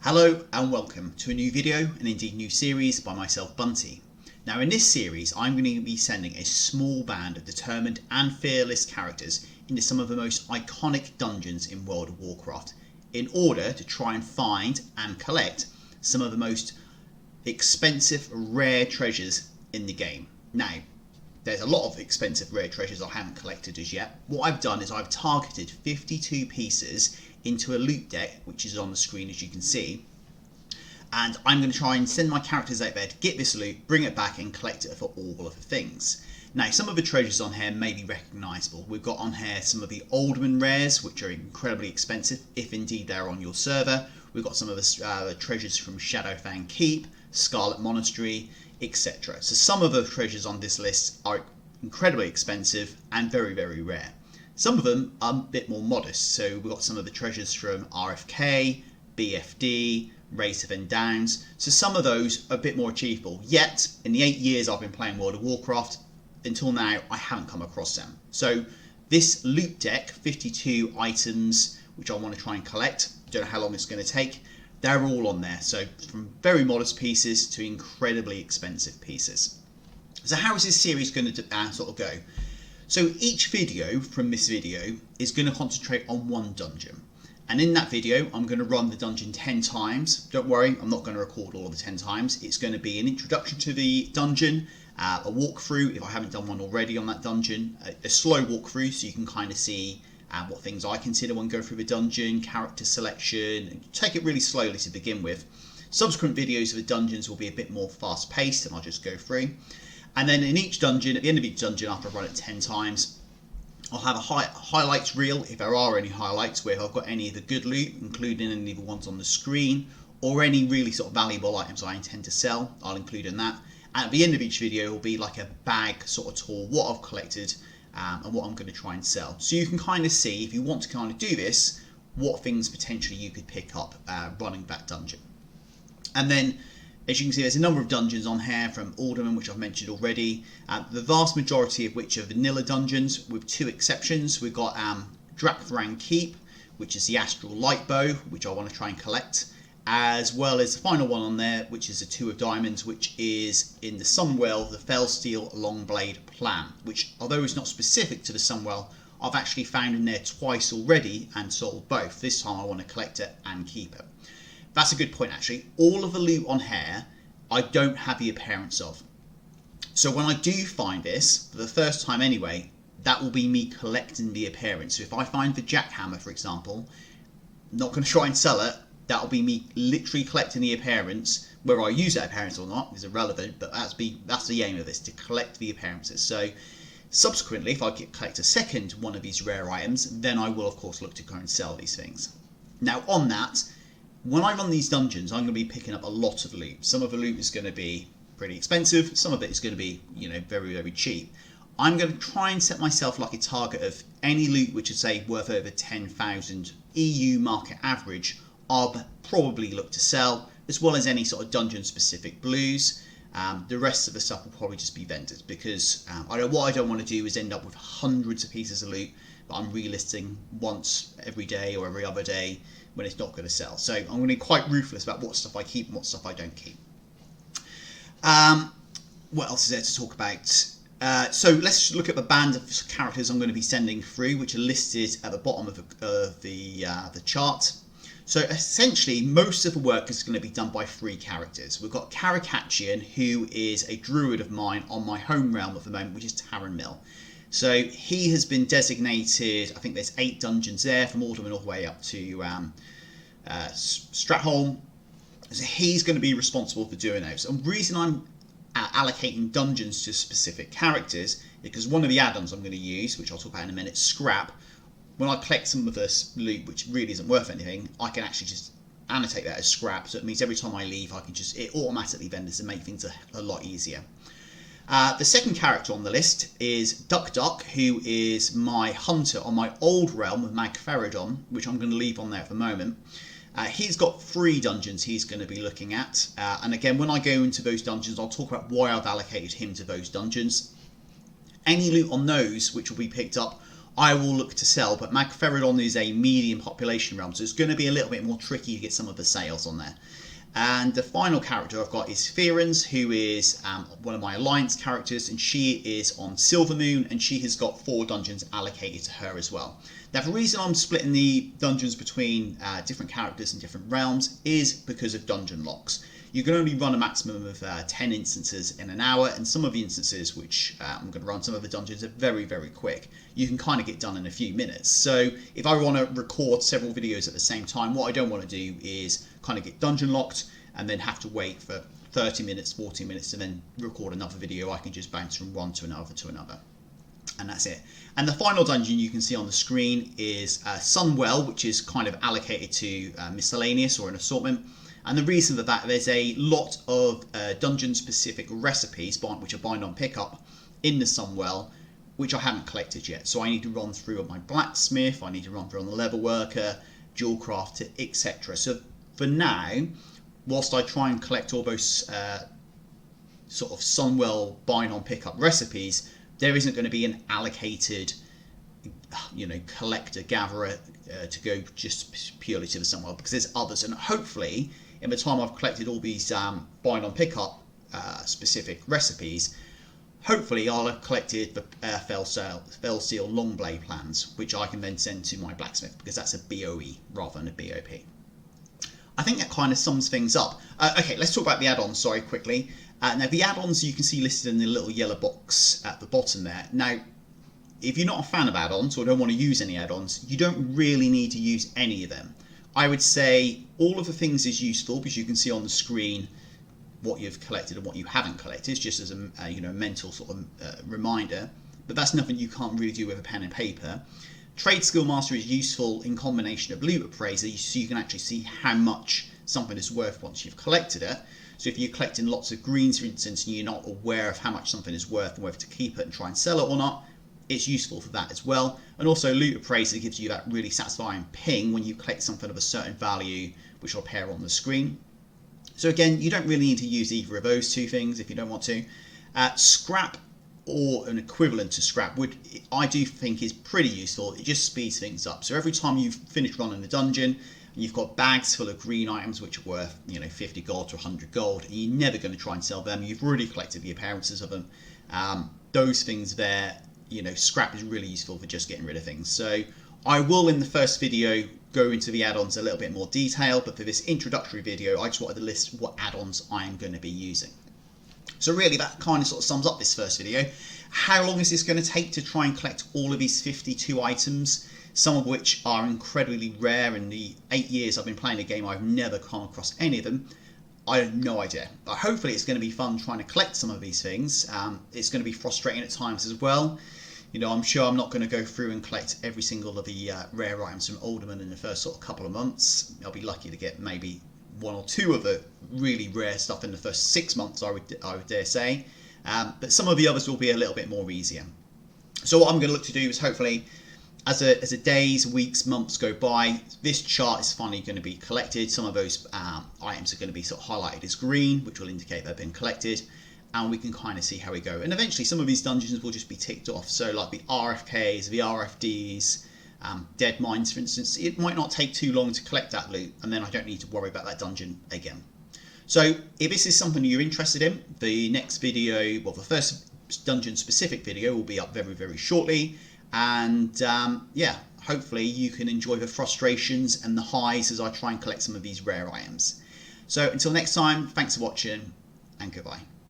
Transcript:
Hello and welcome to a new video and indeed new series by myself, Bunty. Now in this series I'm going to be sending a small band of determined and fearless characters into some of the most iconic dungeons in World of Warcraft in order to try and find and collect some of the most expensive rare treasures in the game. Now there's a lot of expensive rare treasures I haven't collected as yet. What I've done is I've targeted 52 pieces into a loot deck, which is on the screen as you can see, and I'm going to try and send my characters out there to get this loot, bring it back and collect it for all of the things. Now some of the treasures on here may be recognisable. We've got on here some of the Alderman rares, which are incredibly expensive if indeed they're on your server. We've got some of the treasures from Shadowfang Keep, Scarlet Monastery, etc. So some of the treasures on this list are incredibly expensive and very, very rare. Some of them are a bit more modest, so we've got some of the treasures from RFK, BFD, Race of Endowns, so some of those are a bit more achievable. Yet, in the 8 years I've been playing World of Warcraft, until now I haven't come across them. So this loot deck, 52 items, which I want to try and collect, don't know how long it's going to take, they're all on there. So from very modest pieces to incredibly expensive pieces. So how is this series going to sort of go? So each video from this video is going to concentrate on one dungeon, and in that video I'm going to run the dungeon 10 times. Don't worry, I'm not going to record all of the 10 times. It's going to be an introduction to the dungeon, a walkthrough if I haven't done one already on that dungeon, a slow walkthrough so you can kind of see what things I consider when going through the dungeon, character selection, and take it really slowly to begin with. Subsequent videos of the dungeons will be a bit more fast paced and I'll just go through. And then in each dungeon, at the end of each dungeon, after I've run it 10 times, I'll have a highlights reel, if there are any highlights, where I've got any of the good loot, including any of the ones on the screen, or any really sort of valuable items I intend to sell, I'll include in that. And at the end of each video, will be like a bag sort of tour, what I've collected and what I'm going to try and sell. So you can kind of see, if you want to kind of do this, what things potentially you could pick up running that dungeon. And then, as you can see, there's a number of dungeons on here from Alderman, which I've mentioned already. The vast majority of which are vanilla dungeons, with two exceptions. We've got Drakthran Keep, which is the Astral Lightbow, which I want to try and collect, as well as the final one on there, which is the Two of Diamonds, which is in the Sunwell, the Fellsteel Longblade Plan, which, although it's not specific to the Sunwell, I've actually found in there twice already and sold both. This time I want to collect it and keep it. That's a good point actually. All of the loot on here I don't have the appearance of. So when I do find this, for the first time anyway, that will be me collecting the appearance. So if I find the jackhammer, for example, I'm not going to try and sell it, that will be me literally collecting the appearance. Whether I use that appearance or not is irrelevant, but that's the aim of this, to collect the appearances. So subsequently, if I collect a second one of these rare items, then I will of course look to go and sell these things. Now on that, when I run these dungeons, I'm going to be picking up a lot of loot. Some of the loot is going to be pretty expensive. Some of it is going to be, very, very cheap. I'm going to try and set myself like a target of any loot which is, say, worth over 10,000 EU market average. I'll probably look to sell, as well as any sort of dungeon-specific blues. The rest of the stuff will probably just be vendors, because what I don't want to do is end up with hundreds of pieces of loot that I'm relisting once every day or every other day when it's not going to sell. So I'm going to be quite ruthless about what stuff I keep and what stuff I don't keep. What else is there to talk about? So let's look at the band of characters I'm going to be sending through, which are listed at the bottom of the chart. So essentially, most of the work is going to be done by 3 characters. We've got Karakachian, who is a druid of mine on my home realm at the moment, which is Tarren Mill. So he has been designated, I think there's 8 dungeons there, from Alderman all the way up to Stratholm. So he's going to be responsible for doing those. And the reason I'm allocating dungeons to specific characters is because one of the add-ons I'm going to use, which I'll talk about in a minute, Scrap, when I collect some of this loot, which really isn't worth anything, I can actually just annotate that as Scrap. So it means every time I leave, it automatically vendors to make things a lot easier. The second character on the list is Duck Duck, who is my hunter on my old realm of Magferidon, which I'm going to leave on there for the moment. He's got 3 dungeons he's going to be looking at, and again, when I go into those dungeons, I'll talk about why I've allocated him to those dungeons. Any loot on those which will be picked up, I will look to sell, but Magferodon is a medium population realm, so it's going to be a little bit more tricky to get some of the sales on there. And the final character I've got is Fearens, who is one of my Alliance characters, and she is on Silvermoon, and she has got 4 dungeons allocated to her as well. Now, the reason I'm splitting the dungeons between different characters and different realms is because of dungeon locks. You can only run a maximum of 10 instances in an hour, and some of the instances, which I'm going to run, some of the dungeons are very, very quick. You can kind of get done in a few minutes. So if I want to record several videos at the same time, what I don't want to do is kind of get dungeon locked and then have to wait for 30 minutes, 40 minutes to then record another video. I can just bounce from one to another. And that's it. And the final dungeon you can see on the screen is Sunwell, which is kind of allocated to miscellaneous or an assortment. And the reason for that, there's a lot of dungeon-specific recipes, which are bind on pickup, in the Sunwell, which I haven't collected yet. So I need to run through on my blacksmith, I need to run through on the leather worker, jewel crafter, etc. So for now, whilst I try and collect all those sort of Sunwell bind on pickup recipes, there isn't going to be an allocated, collector, gatherer to go just purely to the Sunwell, because there's others, and hopefully in the time I've collected all these bind on pickup specific recipes, hopefully I'll have collected the Fellseal Longblade plans, which I can then send to my blacksmith, because that's a BOE rather than a BOP. I think that kind of sums things up. Okay, let's talk about the add-ons, sorry, quickly. Now, the add-ons you can see listed in the little yellow box at the bottom there. Now, if you're not a fan of add-ons or don't want to use any add-ons, you don't really need to use any of them. I would say all of the things is useful, because you can see on the screen what you've collected and what you haven't collected, just as a mental sort of reminder. But that's nothing you can't really do with a pen and paper. Trade Skill Master is useful in combination of Loot Appraiser, so you can actually see how much something is worth once you've collected it. So if you're collecting lots of greens, for instance, and you're not aware of how much something is worth and whether to keep it and try and sell it or not, it's useful for that as well. And also Loot Appraiser gives you that really satisfying ping when you collect something of a certain value, which will appear on the screen. So again, you don't really need to use either of those two things if you don't want to. Scrap, or an equivalent to scrap, I do think is pretty useful. It just speeds things up. So every time you've finished running the dungeon, and you've got bags full of green items which are worth 50 gold to 100 gold, and you're never going to try and sell them, you've already collected the appearances of them, those things there, scrap is really useful for just getting rid of things. So I will, in the first video, go into the add-ons a little bit more detail, but for this introductory video, I just wanted to list what add-ons I am going to be using. So really, that kind of sort of sums up this first video. How long is this going to take to try and collect all of these 52 items, some of which are incredibly rare? In the 8 years I've been playing the game, I've never come across any of them. I have no idea. But hopefully it's going to be fun trying to collect some of these things. It's going to be frustrating at times as well. I'm sure I'm not going to go through and collect every single of the rare items from Alderman in the first sort of couple of months. I'll be lucky to get maybe 1 or 2 of the really rare stuff in the first 6 months, I would dare say. But some of the others will be a little bit more easier. So what I'm going to look to do is hopefully, as the days, weeks, months go by, this chart is finally going to be collected. Some of those items are going to be sort of highlighted as green, which will indicate they've been collected, and we can kind of see how we go. And eventually some of these dungeons will just be ticked off. So like the RFKs, the RFDs, Dead Mines, for instance, it might not take too long to collect that loot, and then I don't need to worry about that dungeon again. So if this is something you're interested in, the next video, well, the first dungeon specific video will be up very, very shortly. And yeah, hopefully you can enjoy the frustrations and the highs as I try and collect some of these rare items. So until next time, thanks for watching, and goodbye.